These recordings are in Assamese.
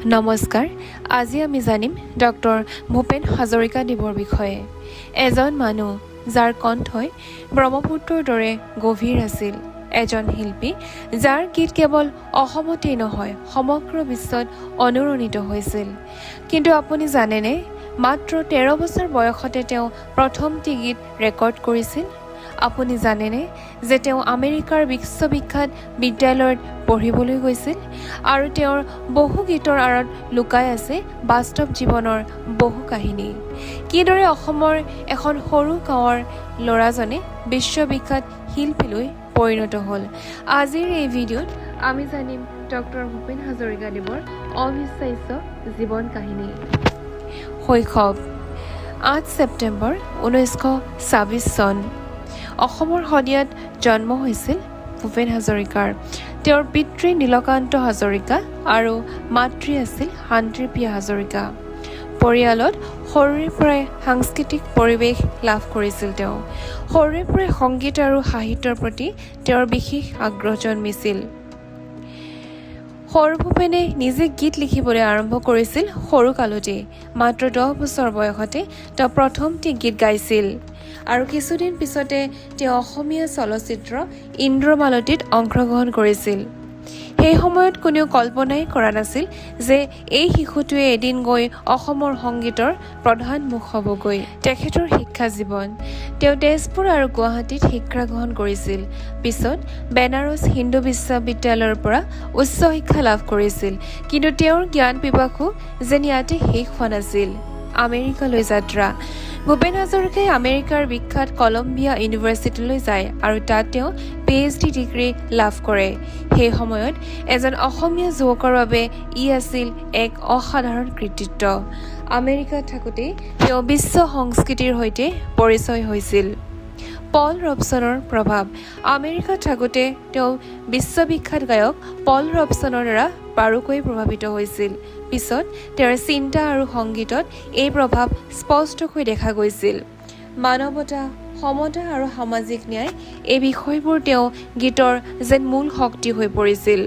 নমস্কাৰ আজি আমি জানিম ডক্টৰ ভূপেন হাজৰিকা দেৱৰ বিষয়ে এজন মানুহ যাৰ কণ্ঠই ব্ৰহ্মপুত্ৰৰ দৰে গভীৰ আছিল এজন শিল্পী যাৰ গীত কেৱল অসমতেই নহয় সমগ্ৰ বিশ্বত অনুৰণিত হৈছিল কিন্তু আপুনি জানেনে মাত্ৰ 13 বছৰ বয়সতে তেওঁ প্ৰথমটি গীত ৰেকৰ্ড কৰিছিল আপুনি জানেনে যে তেওঁ আমেৰিকাৰ বিশ্ববিখ্যাত বিদ্যালয়ত পঢ়িবলৈ গৈছিল আৰু তেওঁৰ বহু গীতৰ আঁৰত লুকাই আছে বাস্তৱ জীৱনৰ বহু কাহিনী কিদৰে অসমৰ এখন সৰু গাঁৱৰ ল'ৰাজনে বিশ্ববিখ্যাত শিল্পীলৈ পৰিণত হ'ল আজিৰ এই ভিডিঅ'ত আমি জানিম ডক্টৰ ভূপেন হাজৰিকা দেৱৰ অবিশ্বাস্য জীৱন কাহিনী শৈশৱ 8 ছেপ্টেম্বৰ 1926 চন অসমৰ শদিয়াত জন্ম হৈছিল ভূপেন হাজৰিকাৰ তেওঁৰ পিতৃ নীলকান্ত হাজৰিকা আৰু মাতৃ আছিল শান্তিপ্ৰিয়া হাজৰিকা পৰিয়ালত সৰুৰে পৰাই সাংস্কৃতিক পৰিৱেশ লাভ কৰিছিল তেওঁ সৰুৰে পৰাই সংগীত আৰু সাহিত্যৰ প্ৰতি তেওঁৰ বিশেষ আগ্ৰহ জন্মিছিল সৰু ভূপেনে নিজে গীত লিখিবলৈ আৰম্ভ কৰিছিল সৰু কালতে মাত্ৰ 10 বছৰ বয়সতে তেওঁ প্ৰথমটি গীত গাইছিল আৰু কিছুদিন পিছতে তেওঁ অসমীয়া চলচ্চিত্ৰ ইন্দ্ৰমালতীত অংশগ্ৰহণ কৰিছিল সেই সময়ত কোনেও কল্পনাই কৰা নাছিল যে এই শিশুটোৱে এদিন গৈ অসমৰ সংগীতৰ প্ৰধান মুখ হ'বগৈ তেখেতৰ শিক্ষা জীৱন তেওঁ তেজপুৰ আৰু গুৱাহাটীত শিক্ষা গ্ৰহণ কৰিছিল পিছত বেনাৰস হিন্দু বিশ্ববিদ্যালয়ৰ পৰা উচ্চ শিক্ষা লাভ কৰিছিল কিন্তু তেওঁৰ জ্ঞান পিপাসু যেন ইয়াতে শেষ হোৱা নাছিল আমেৰিকালৈ যাত্ৰা ভূপেন হাজৰিকাই আমেৰিকাৰ বিখ্যাত কলম্বিয়া ইউনিভাৰ্চিটিলৈ যায় আৰু তাত তেওঁ PhD ডিগ্ৰী লাভ কৰে সেই সময়ত এজন অসমীয়া যুৱকৰ বাবে ই আছিল এক অসাধাৰণ কৃতিত্ব আমেৰিকাত থাকোঁতে তেওঁ বিশ্ব সংস্কৃতিৰ সৈতে পৰিচয় হৈছিল পল ৰবচনৰ প্ৰভাৱ আমেৰিকাত থাকোঁতে তেওঁ বিশ্ববিখ্যাত গায়ক পল ৰবচনৰ দ্বাৰা বাৰুকৈ প্ৰভাৱিত হৈছিল পিছত তেওঁৰ চিন্তা আৰু সংগীতত এই প্ৰভাৱ স্পষ্টকৈ দেখা গৈছিল মানৱতা সমতা আৰু সামাজিক ন্যায় এই বিষয়বোৰ তেওঁ গীতৰ যেন মূল শক্তি হৈ পৰিছিল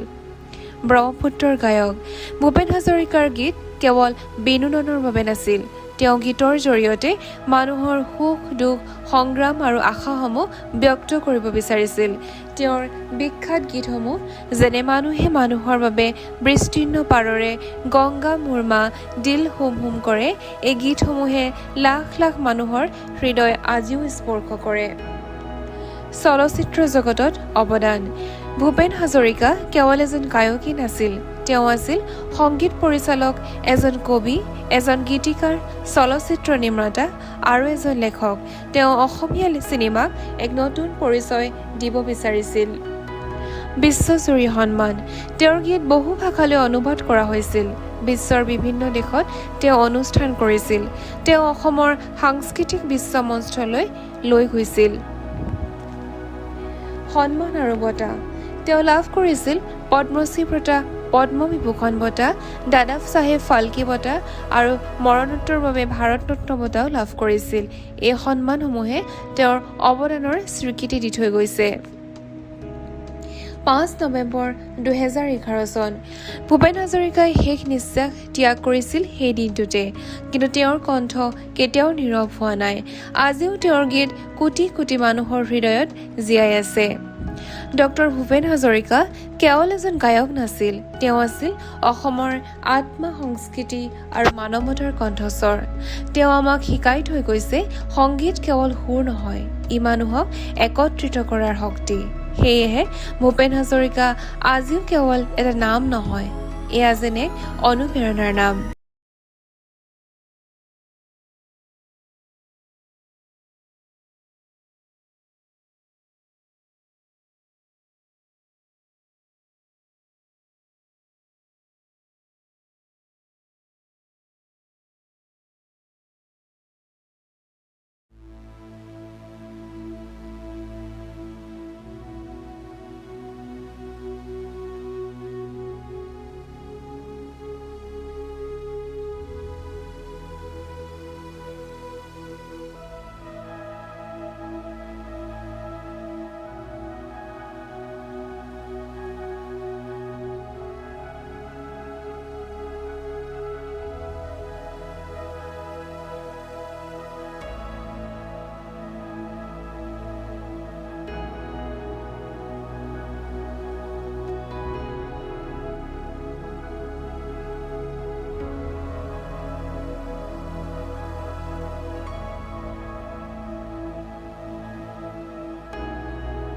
ব্ৰহ্মপুত্ৰৰ গায়ক ভূপেন হাজৰিকাৰ গীত কেৱল বিনোদনৰ বাবে নাছিল তেওঁ গীতৰ জৰিয়তে মানুহৰ সুখ দুখ সংগ্ৰাম আৰু আশাসমূহ ব্যক্ত কৰিব বিচাৰিছিল তেওঁৰ বিখ্যাত গীতসমূহ যেনে মানুহে মানুহৰ বাবে বিস্তীৰ্ণ পাৰৰে গংগা মোৰ মা দিল হুম হুম কৰে এই গীতসমূহে লাখ লাখ মানুহৰ হৃদয় আজিও স্পৰ্শ কৰে চলচ্চিত্ৰ জগতত অৱদান ভূপেন হাজৰিকা কেৱল এজন গায়কী নাছিল তেওঁ আছিল সংগীত পৰিচালক এজন কবি এজন গীতিকাৰ চলচ্চিত্ৰ নিৰ্মাতা আৰু এজন লেখক তেওঁ অসমীয়া চিনেমাক এক নতুন পৰিচয় দিব বিচাৰিছিল বিশ্বজুৰি সন্মান তেওঁৰ গীত বহু ভাষালৈ অনুবাদ কৰা হৈছিল বিশ্বৰ বিভিন্ন দেশত তেওঁ অনুষ্ঠান কৰিছিল তেওঁ অসমৰ সাংস্কৃতিক বিশ্বমঞ্চলৈ লৈ গৈছিল সন্মান আৰু বঁটা তেওঁ লাভ কৰিছিল পদ্মশ্ৰী বঁটা পদ্মবিভূষণ বঁটা দাদা চাহেব ফাল্কে বঁটা আৰু মৰণোত্তৰ বাবে ভাৰত ৰত্ন বঁটাও লাভ কৰিছিল এই সন্মানসমূহে তেওঁৰ অৱদানৰ স্বীকৃতি দি থৈ গৈছে 5 নৱেম্বৰ 2011 চন ভূপেন হাজৰিকাই শেষ নিশ্বাস ত্যাগ কৰিছিল সেই দিনটোতে কিন্তু তেওঁৰ কণ্ঠ কেতিয়াও নীৰৱ হোৱা নাই আজিও তেওঁৰ গীত কোটি কোটি মানুহৰ হৃদয়ত জীয়াই আছে ডক্টৰ ভূপেন হাজৰিকা কেৱল এজন গায়ক নাছিল তেওঁ আছিল অসমৰ আত্মা সংস্কৃতি আৰু মানৱতাৰ কণ্ঠস্বৰ তেওঁ আমাক শিকাই থৈ গৈছে সংগীত কেৱল সুৰ নহয় ই মানুহক একত্ৰিত কৰাৰ শক্তি সেয়েহে ভূপেন হাজৰিকা আজিও কেৱল এটা নাম নহয় এয়া যেন এক অনুপ্ৰেৰণাৰ নাম